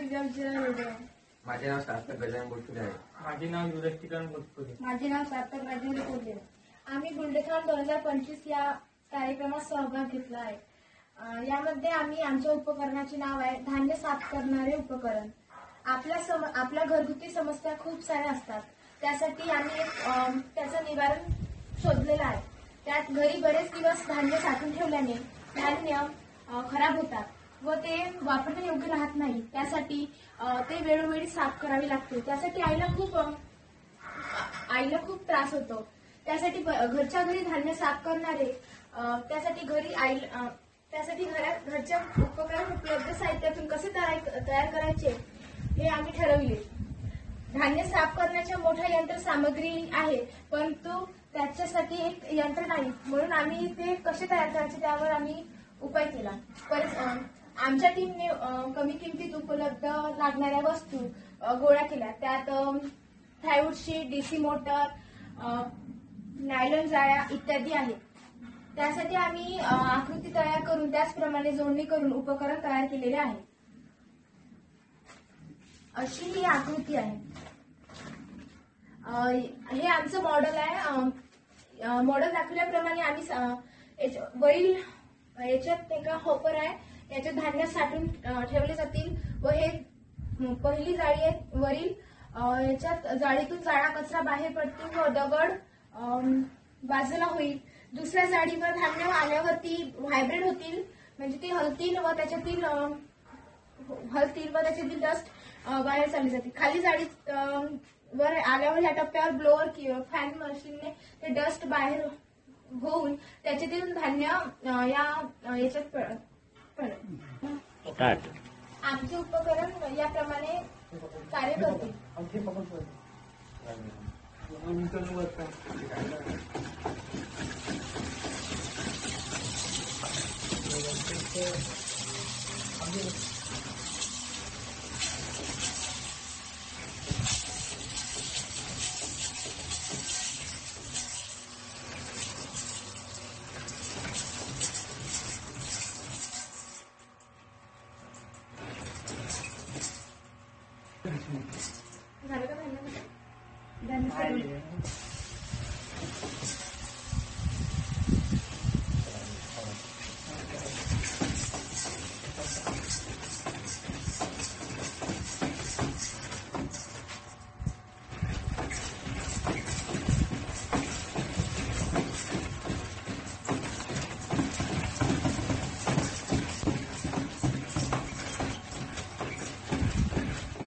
विजय रोडे. माझे नाव सार्थक गजानन बोटकुले आहे. माझे नाव युवराज बोटकुले. माझे नाव सार्थक राजेंद्र कोल्हे. आम्ही बुलढाणा 2025 या कार्यक्रमात सहभाग घेतला आहे. यामध्ये आम्ही आमच्या उपकरणाचे नाव आहे धान्य साफ करणारे उपकरण. आपल्या घरगुती समस्या खूप साऱ्या असतात. त्यासाठी आम्ही त्याचं निवारण शोधलेलं आहे. त्यात घरी बरेच दिवस धान्य साठवून ठेवल्याने धान्य खराब होतात व ते वापरणे योग्य राहत नाही. त्यासाठी ते वेळोवेळी साफ करावे लागते. त्यासाठी आईला खूप त्रास होतो. त्यासाठी घरच्या घरी धान्य साफ करणारे त्यासाठी घरच्या उपकरण उपलब्ध साहित्यातून कसे तयार करायचे हे आम्ही ठरवले. धान्य साफ करण्याच्या मोठ्या यंत्रसामग्री आहे, परंतु त्याच्यासाठी एक यंत्र नाही. म्हणून आम्ही ते कसे तयार करायचे त्यावर आम्ही उपाय केला. आमच्या टीमने कमी किमतीत उपलब्ध लागणाऱ्या वस्तू गोळा केल्या. त्यात थायवूड शीट, डीसी मोटर, नायलॉन जाळ्या इत्यादी आहेत. त्यासाठी आम्ही आकृती तयार करून त्याचप्रमाणे जोडणी करून उपकरण तयार केलेले आहे. अशी ही आकृती आहे. हे आमचं मॉडेल आहे. मॉडेल दाखवल्याप्रमाणे आम्ही वरील याच्यात एका हॉपर आहे, याच्यात धान्य साठवून ठेवले जातील व हे पहिली जाळी आहे वरील. याच्यात जाळीतून जाळा कचरा बाहेर पडतील व दगड बाजूला होईल. दुसऱ्या जाळीवर धान्य आल्यावरती व्हायब्रेट होतील, म्हणजे ते हलतील व त्याच्यातील डस्ट बाहेर चालली जाते. खाली जाळीत वर आल्यावर या टप्प्यावर ब्लोअर किंवा फॅन मशीनने ते डस्ट बाहेर होऊन त्याच्यातील धान्य याच्यात पडत. आमचे उपकरण याप्रमाणे कार्य करते. झालं का? धन्यवाद.